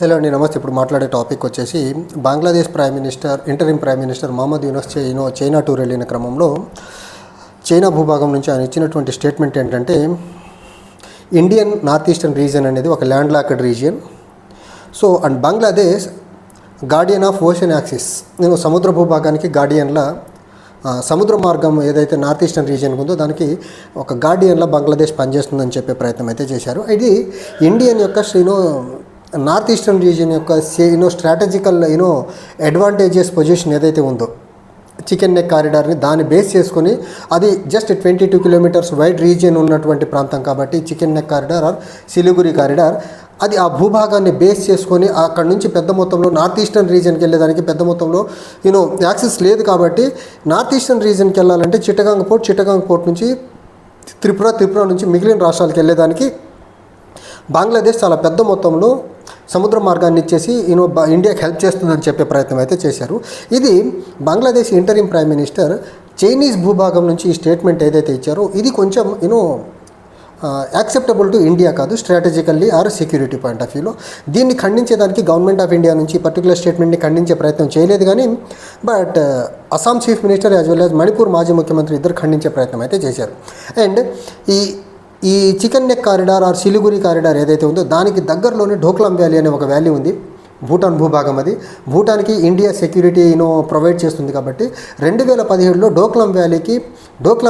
Hello అండి, నమస్తే. ఇప్పుడు మాట్లాడే టాపిక్ వచ్చేసి Bangladesh interim prime minister Muhammad Yunus China tour వెళ్ళిన క్రమంలో చైనా భూభాగం నుంచి ఆయన ఇచ్చినటువంటి స్టేట్మెంట్ ఏంటంటే, ఇండియన్ నార్త్ ఈస్టర్న్ రీజియన్ అనేది ఒక land locked region. So and Bangladesh Guardian of ocean axis, సముద్ర భూభాగానికి గార్డియన్లా, సముద్ర మార్గం ఏదైతే నార్త్ ఈస్టర్న్ రీజియన్ ఉందో దానికి ఒక గార్డియన్లా బంగ్లాదేశ్ పనిచేస్తుందని చెప్పే ప్రయత్నం అయితే చేశారు. ఇది ఇండియన్ యొక్క నార్త్ ఈస్టర్న్ రీజియన్ యొక్క స్ట్రాటజికల్ అడ్వాంటేజెస్ పొజిషన్ ఏదైతే ఉందో చికెన్ నెక్ కారిడార్ని దాన్ని బేస్ చేసుకొని, అది జస్ట్ 22 కిలోమీటర్స్ వైడ్ రీజియన్ ఉన్నటువంటి ప్రాంతం కాబట్టి chicken neck corridor or Siliguri corridor, అది ఆ భూభాగాన్ని బేస్ చేసుకొని అక్కడ నుంచి పెద్ద మొత్తంలో నార్త్ ఈస్టర్న్ రీజియన్కి వెళ్ళేదానికి పెద్ద మొత్తంలో యాక్సెస్ లేదు. కాబట్టి నార్త్ ఈస్టర్న్ రీజియన్కి వెళ్ళాలంటే చిట్టగాంగ్ పోర్ట్ నుంచి త్రిపుర నుంచి మిగిలిన రాష్ట్రాలకు వెళ్ళేదానికి బంగ్లాదేశ్ చాలా పెద్ద మొత్తంలో సముద్ర మార్గాన్ని ఇచ్చేసి ఇండియాకి హెల్ప్ చేస్తుందని చెప్పే ప్రయత్నం అయితే చేశారు. ఇది Bangladesh interim prime minister Chinese భూభాగం నుంచి ఈ స్టేట్మెంట్ ఏదైతే ఇచ్చారో ఇది కొంచెం యాక్సెప్టబుల్ టు ఇండియా కాదు, strategically or security point of వ్యూలో. దీన్ని ఖండించేదానికి గవర్నమెంట్ ఆఫ్ ఇండియా నుంచి పర్టికులర్ స్టేట్మెంట్ని ఖండించే ప్రయత్నం చేయలేదు. కానీ but Assam chief minister as well as Manipur మాజీ ముఖ్యమంత్రి ఇద్దరు ఖండించే ప్రయత్నం అయితే చేశారు. అండ్ ఈ chicken neck corridor or Siliguri corridor ఏదైతే ఉందో దానికి దగ్గరలోనే ఢోక్లాం వ్యాలీ అనే ఒక వ్యాలీ ఉంది. భూటాన్ భూభాగం, అది భూటాన్కి ఇండియా సెక్యూరిటీ ప్రొవైడ్ చేస్తుంది. కాబట్టి 2017లో ఢోక్లాం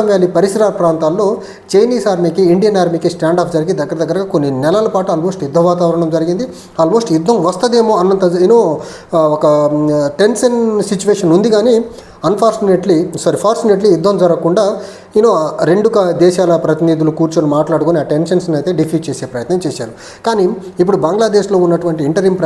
వ్యాలీ పరిసర ప్రాంతాల్లో చైనీస్ ఆర్మీకి ఇండియన్ ఆర్మీకి స్టాండ్ ఆఫ్ జరిగి దగ్గరగా కొన్ని నెలల పాటు ఆల్మోస్ట్ యుద్ధ వాతావరణం జరిగింది. ఆల్మోస్ట్ యుద్ధం వస్తుందేమో అన్నంత ఒక టెన్షన్ సిచ్యువేషన్ ఉంది. కానీ ఫార్చునేట్లీ యుద్ధం జరగకుండా రెండు దేశాల ప్రతినిధులు కూర్చొని మాట్లాడుకొని ఆ టెన్షన్స్ని అయితే డిఫీట్ చేసే ప్రయత్నం చేశారు. కానీ ఇప్పుడు బంగ్లాదేశ్లో ఉన్నటువంటి ఇంటరిమ్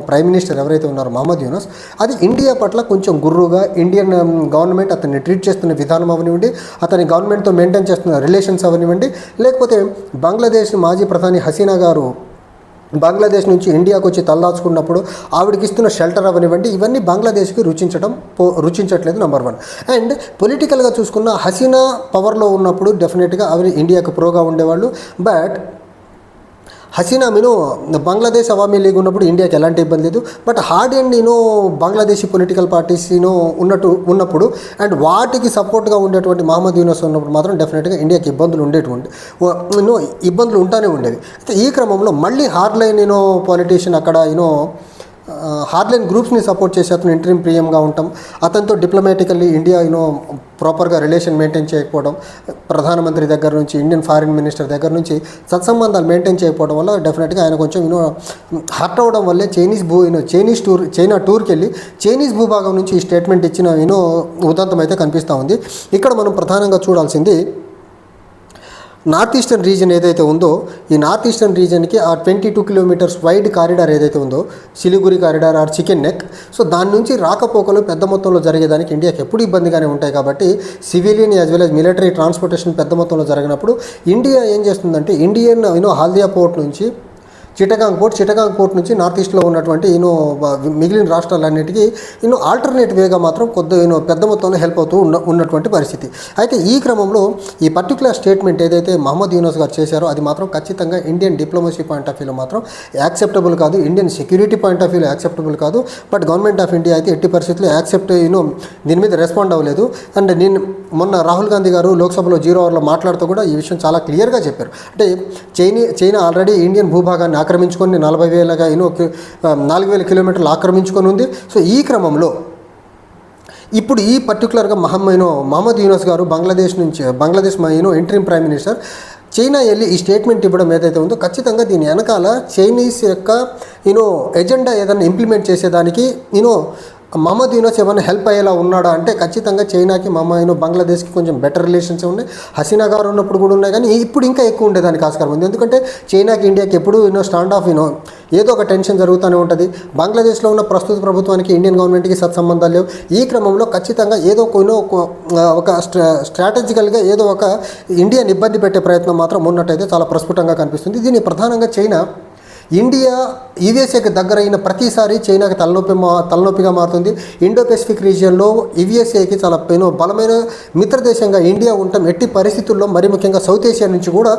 ప్రైమ్ మినిస్టర్ ఎవరైతే ఉన్నారో మహమ్మద్ యూనస్, అది ఇండియా పట్ల కొంచెం గుర్రుగా ఇండియన్ గవర్నమెంట్ అతన్ని ట్రీట్ చేస్తున్న విధానం అవనివ్వండి, అతని గవర్నమెంట్తో మెయింటైన్ చేస్తున్న రిలేషన్స్ అవనివ్వండి, లేకపోతే బంగ్లాదేశ్ మాజీ ప్రధాని హసీనా గారు బంగ్లాదేశ్ నుంచి ఇండియాకు వచ్చి తలదాచుకున్నప్పుడు ఆవిడకి ఇస్తున్న షెల్టర్ అవనివ్వండి, ఇవన్నీ బంగ్లాదేశ్కి రుచించట్లేదు. నెంబర్ 1. అండ్ పొలిటికల్గా చూసుకున్న హసీనా పవర్లో ఉన్నప్పుడు డెఫినెట్గా ఆవిడ ఇండియాకు ప్రోగా ఉండేవాళ్ళు. బట్ హసీనా బంగ్లాదేశ్ అవామీ లీగ్ ఉన్నప్పుడు ఇండియాకి ఎలాంటి ఇబ్బంది లేదు. But hard and Bangladeshi political parties ఉన్నప్పుడు అండ్ వాటికి సపోర్ట్గా ఉండేటువంటి మహమ్మద్ యూనస్ ఉన్నప్పుడు మాత్రం డెఫినెట్గా ఇండియాకి ఇబ్బందులు ఉంటానే ఉండేవి. అయితే ఈ క్రమంలో మళ్ళీ హార్డ్లైన్ పాలిటీషియన్ అక్కడ హార్డ్లైన్ గ్రూప్స్ని సపోర్ట్ చేసి అతను ఇంటరిమ్ ప్రియంగా ఉంటాం, అతనితో డిప్లొమాటికల్లీ ఇండియా ప్రాపర్గా రిలేషన్ మెయింటైన్ చేయకపోవడం, ప్రధానమంత్రి దగ్గర నుంచి ఇండియన్ ఫారిన్ మినిస్టర్ దగ్గర నుంచి సత్సంబంధాలు మెయింటైన్ చేయకపోవడం వల్ల డెఫినెట్గా ఆయన కొంచెం హర్ట్ అవ్వడం వల్లే చైనా టూర్కి వెళ్ళి చైనీస్ భూభాగం నుంచి ఈ స్టేట్మెంట్ ఇచ్చిన ఉదంతం అయితే కనిపిస్తూ ఉంది. ఇక్కడ మనం ప్రధానంగా చూడాల్సింది నార్త్ ఈస్టర్న్ రీజియన్ ఏదైతే ఉందో ఈ నార్త్ ఈస్టర్న్ రీజియన్కి ఆ 22 కిలోమీటర్స్ వైడ్ కారిడార్ ఏదైతే ఉందో Siliguri corridor or chicken neck, so దాని నుంచి రాకపోకలు పెద్ద మొత్తంలో జరిగేదానికి ఇండియాకి ఎప్పుడు ఇబ్బందిగానే ఉంటాయి. కాబట్టి civilian as well as military transportation పెద్ద మొత్తంలో జరిగినప్పుడు ఇండియా ఏం చేస్తుందంటే ఇండియన్ హాల్దియా పోర్ట్ నుంచి చిట్టగాంగ్ పోర్ట్ నుంచి నార్త్ ఈస్ట్లో ఉన్నటువంటి మిగిలిన రాష్ట్రాలన్నిటికీ ఆల్టర్నేట్ వేగా మాత్రం పెద్ద మొత్తంలో హెల్ప్ అవుతూ ఉన్నటువంటి పరిస్థితి. అయితే ఈ క్రమంలో ఈ పర్టికులర్ స్టేట్మెంట్ ఏదైతే మహమ్మద్ యూనస్ గారు చేశారో అది మాత్రం ఖచ్చితంగా ఇండియన్ డిప్లొమసీ పాయింట్ ఆఫ్ వ్యూలో మాత్రం యాక్సెప్టబుల్ కాదు, ఇండియన్ సెక్యూరిటీ పాయింట్ ఆఫ్ వ్యూలో యాక్సెప్టబుల్ కాదు. బట్ గవర్నమెంట్ ఆఫ్ ఇండియా అయితే ఎట్టి పరిస్థితుల్లో దీని మీద రెస్పాండ్ అవ్వలేదు. అండ్ నేను మొన్న రాహుల్ గాంధీ గారు లోక్సభలో 0 అవర్లో మాట్లాడుతూ కూడా ఈ విషయం చాలా క్లియర్గా చెప్పారు. అంటే చైనా ఆల్రెడీ ఇండియన్ భూభాగాన్ని ఆక్రమించుకొని 4,000 కిలోమీటర్లు ఆక్రమించుకొని ఉంది. సో ఈ క్రమంలో ఇప్పుడు ఈ పర్టికులర్గా మహమ్మద్ యూనస్ గారు Bangladesh interim prime minister China వెళ్ళి ఈ స్టేట్మెంట్ ఇవ్వడం ఏదైతే ఉందో ఖచ్చితంగా దీని వెనకాల చైనీస్ యొక్క ఎజెండా ఏదైనా ఇంప్లిమెంట్ చేసేదానికి మహమ్మద్ యూనస్ ఏమైనా హెల్ప్ అయ్యేలా ఉన్నాడా అంటే ఖచ్చితంగా చైనాకి బంగ్లాదేశ్కి కొంచెం బెటర్ రిలేషన్స్ ఉన్నాయి. హసీనా గారు ఉన్నప్పుడు కూడా ఉన్నాయి, కానీ ఇప్పుడు ఇంకా ఎక్కువ ఉండేదానికి ఆస్కారం ఉంది. ఎందుకంటే చైనాకి ఇండియాకి ఎప్పుడు స్టాండ్ ఆఫ్ ఏదో ఒక టెన్షన్ జరుగుతూనే ఉంటుంది. బంగ్లాదేశ్లో ఉన్న ప్రస్తుత ప్రభుత్వానికి ఇండియన్ గవర్నమెంట్కి సత్సంబంధాలు లేవు. ఈ క్రమంలో ఖచ్చితంగా ఏదో ఒక స్ట్రాటజికల్గా ఏదో ఒక ఇండియాని ఇబ్బంది పెట్టే ప్రయత్నం మాత్రం ఉన్నట్టయితే చాలా ప్రస్ఫుటంగా కనిపిస్తుంది. దీన్ని ప్రధానంగా చైనా ఇండియా యుఎస్ఏకి దగ్గరైన ప్రతిసారి చైనాకి తలనొప్పిగా మారుతుంది. ఇండో పెసిఫిక్ రీజియన్లో యుఎస్ఏకి చాలా బలమైన మిత్రదేశంగా ఇండియా ఉండటం ఎట్టి పరిస్థితుల్లో, మరి ముఖ్యంగా సౌత్ ఏషియా నుంచి కూడా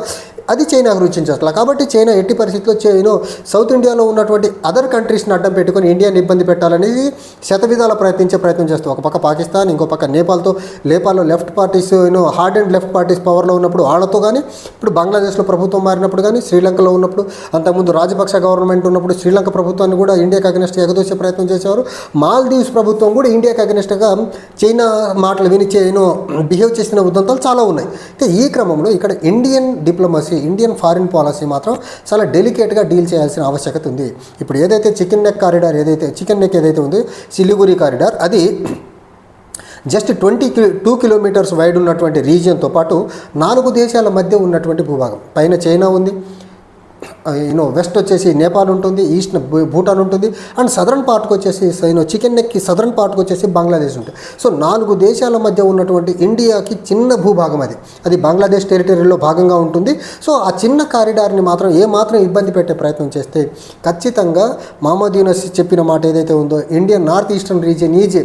అది చైనాకు రుచించట్లా. కాబట్టి చైనా ఎట్టి పరిస్థితుల్లో సౌత్ ఇండియాలో ఉన్నటువంటి అదర్ కంట్రీస్ని అడ్డం పెట్టుకొని ఇండియాని ఇబ్బంది పెట్టాలనేది శతవిధాల ప్రయత్నం చేస్తాం. ఒక పక్క పాకిస్తాన్, ఇంకో పక్క నేపాల్లో left parties hard and left parties పవర్లో ఉన్నప్పుడు వాళ్ళతో కానీ, ఇప్పుడు బంగ్లాదేశ్లో ప్రభుత్వం మారినప్పుడు కానీ, శ్రీలంకలో ఉన్నప్పుడు, అంతకుముందు రాజపక్ష గవర్నమెంట్ ఉన్నప్పుడు శ్రీలంక ప్రభుత్వాన్ని కూడా ఇండియాకి అగెనిస్ట్గా ఎగదోసే ప్రయత్నం చేసేవారు. మాల్దీవ్స్ ప్రభుత్వం కూడా ఇండియాకి అగెనిస్ట్గా చైనా మాటలు విని బిహేవ్ చేసిన ఉదంతాలు చాలా ఉన్నాయి. ఈ క్రమంలో ఇక్కడ Indian diplomacy, Indian foreign policy మాత్రం చాలా డెలికేట్గా డీల్ చేయాల్సిన ఆవశ్యకత ఉంది. ఇప్పుడు ఏదైతే చికెన్ నెక్ ఏదైతే ఉందో సిలిగురి కారిడార్, అది జస్ట్ 22 కిలోమీటర్స్ వైడ్ ఉన్నటువంటి రీజియన్తో పాటు 4 దేశాల మధ్య ఉన్నటువంటి భూభాగం. పైన చైనా ఉంది, వెస్ట్ వచ్చేసి నేపాల్ ఉంటుంది, ఈస్ట్ భూటాన్ ఉంటుంది, అండ్ సదరన్ పార్ట్కి వచ్చేసి చికెన్ నెక్కి సదరన్ పార్ట్కి వచ్చేసి బంగ్లాదేశ్ ఉంటుంది. సో 4 దేశాల మధ్య ఉన్నటువంటి ఇండియాకి చిన్న భూభాగం అది బంగ్లాదేశ్ టెరిటరీలో భాగంగా ఉంటుంది. సో ఆ చిన్న కారిడార్ని మాత్రం ఇబ్బంది పెట్టే ప్రయత్నం చేస్తే ఖచ్చితంగా మహమ్మద్ యూనస్ చెప్పిన మాట ఏదైతే ఉందో, Indian north eastern region is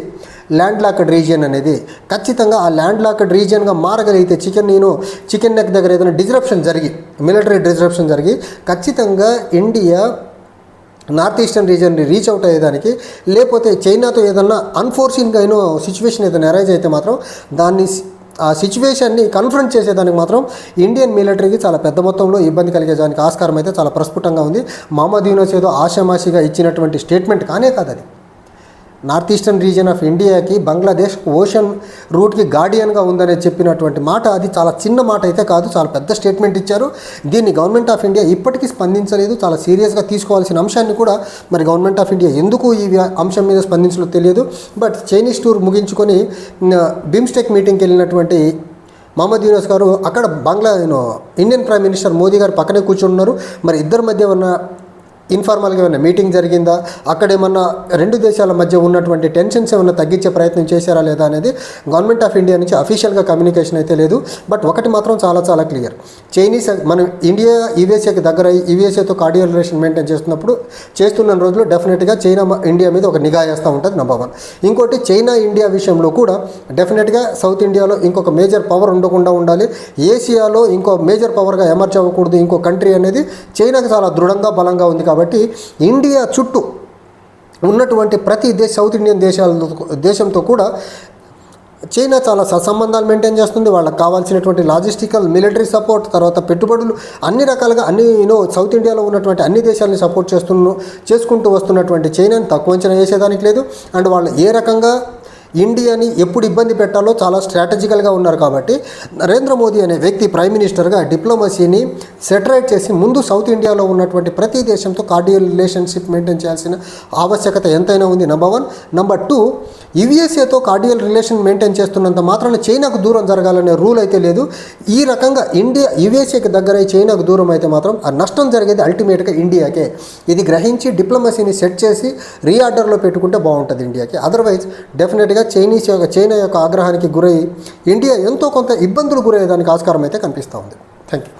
land locked region అనేది ఖచ్చితంగా ఆ ల్యాండ్ లాక్డ్ రీజియన్గా మారగలిగితే చికెన్ నెక్ దగ్గర ఏదైనా మిలిటరీ డిస్రప్షన్ జరిగి ఖచ్చితంగా ఇండియా నార్త్ ఈస్టర్న్ రీజియన్ని రీచ్ అవుట్ అయ్యేదానికి, లేకపోతే చైనాతో ఏదన్నా అన్ఫోర్సిన్గా సిచ్యువేషన్ ఏదైనా అరైజ్ అయితే మాత్రం ఆ సిచ్యువేషన్ని కన్ఫ్రంట్ చేసేదానికి మాత్రం ఇండియన్ మిలిటరీకి చాలా పెద్ద మొత్తంలో ఇబ్బంది కలిగేదానికి ఆస్కారం అయితే చాలా ప్రస్ఫుటంగా ఉంది. మహమ్మద్ యూనస్ ఏదో ఆషామాషిగా ఇచ్చినటువంటి స్టేట్మెంట్ కానే కాదు అది. నార్త్ ఈస్టర్న్ రీజియన్ ఆఫ్ ఇండియాకి బంగ్లాదేశ్ ఓషన్ రూట్కి గార్డియన్గా ఉందని చెప్పినటువంటి మాట అది చాలా చిన్న మాట అయితే కాదు, చాలా పెద్ద స్టేట్మెంట్ ఇచ్చారు. దీన్ని గవర్నమెంట్ ఆఫ్ ఇండియా ఇప్పటికీ స్పందించలేదు. చాలా సీరియస్గా తీసుకోవాల్సిన అంశాన్ని కూడా మరి గవర్నమెంట్ ఆఫ్ ఇండియా ఎందుకు ఈ అంశం మీద స్పందించలో తెలియదు. బట్ చైనీస్ టూర్ ముగించుకొని బిమ్స్టెక్ మీటింగ్కి వెళ్ళినటువంటి మహమ్మద్ యూనస్ గారు అక్కడ ఇండియన్ ప్రైమ్ మినిస్టర్ మోదీ గారు పక్కనే కూర్చున్నారు. మరి ఇద్దరి మధ్య ఉన్న ఇన్ఫార్మల్గా ఏమైనా మీటింగ్ జరిగిందా, అక్కడేమన్నా 2 దేశాల మధ్య ఉన్నటువంటి టెన్షన్స్ ఏమైనా తగ్గించే ప్రయత్నం చేశారా లేదా అనేది గవర్నమెంట్ ఆఫ్ ఇండియా నుంచి అఫీషియల్గా కమ్యూనికేషన్ అయితే లేదు. బట్ ఒకటి మాత్రం చాలా చాలా క్లియర్, మనం ఇండియా యుఎస్ఏకి దగ్గర యుఎస్ఏతో కార్డియల్ రిలేషన్ మెయింటైన్ చేస్తున్న రోజుల్లో డెఫినెట్గా చైనా ఇండియా మీద ఒక నిఘా వేస్తూ ఉంటుంది, నెంబర్ 1. ఇంకోటి చైనా ఇండియా విషయంలో కూడా డెఫినెట్గా సౌత్ ఇండియాలో ఇంకొక మేజర్ పవర్ ఉండకుండా ఉండాలి, ఏషియాలో ఇంకో మేజర్ పవర్గా ఎమర్జ్ అవ్వకూడదు ఇంకో కంట్రీ అనేది చైనాకి చాలా దృఢంగా బలంగా ఉంది. కాబట్టి ఇండియా చుట్టూ ఉన్నటువంటి ప్రతి సౌత్ ఇండియన్ దేశంతో కూడా చైనా చాలా సత్సంబంధాలు మెయింటైన్ చేస్తుంది. వాళ్ళకి కావాల్సినటువంటి లాజిస్టికల్, మిలిటరీ సపోర్ట్, తర్వాత పెట్టుబడులు, అన్ని రకాలుగా సౌత్ ఇండియాలో ఉన్నటువంటి అన్ని దేశాలని సపోర్ట్ చేసుకుంటూ వస్తున్నటువంటి చైనాని తక్కువ అంచనా వేసేదానికి లేదు. అండ్ వాళ్ళు ఏ రకంగా ఇండియాని ఎప్పుడు ఇబ్బంది పెట్టాలో చాలా స్ట్రాటజికల్గా ఉన్నారు. కాబట్టి నరేంద్ర మోదీ అనే వ్యక్తి ప్రైమ్ మినిస్టర్గా డిప్లొమసీని సెటరేట్ చేసి ముందు సౌత్ ఇండియాలో ఉన్నటువంటి ప్రతి దేశంతో కార్డియల్ రిలేషన్షిప్ మెయింటైన్ చేయాల్సిన ఆవశ్యకత ఎంతైనా ఉంది, నెంబర్ 1. నెంబర్ 2, యుఎస్ఏతో కార్డియల్ రిలేషన్ మెయింటైన్ చేస్తున్నంత మాత్రాన చైనాకు దూరం జరగాలనే రూల్ అయితే లేదు. ఈ రకంగా యుఎస్ఏకి దగ్గర చైనాకు దూరం అయితే మాత్రం ఆ నష్టం జరిగేది అల్టిమేట్గా ఇండియాకే. ఇది గ్రహించి డిప్లొమసీని సెట్ చేసి రీఆర్డర్లో పెట్టుకుంటే బాగుంటుంది ఇండియాకి. అదర్వైజ్ డెఫినెట్గా చైనా యొక్క ఆగ్రహానికి గురై ఇండియా ఎంతో కొంత ఇబ్బందులు గురయ్యేదానికి ఆస్కారం అయితే కనిపిస్తూ ఉంది. Thank you.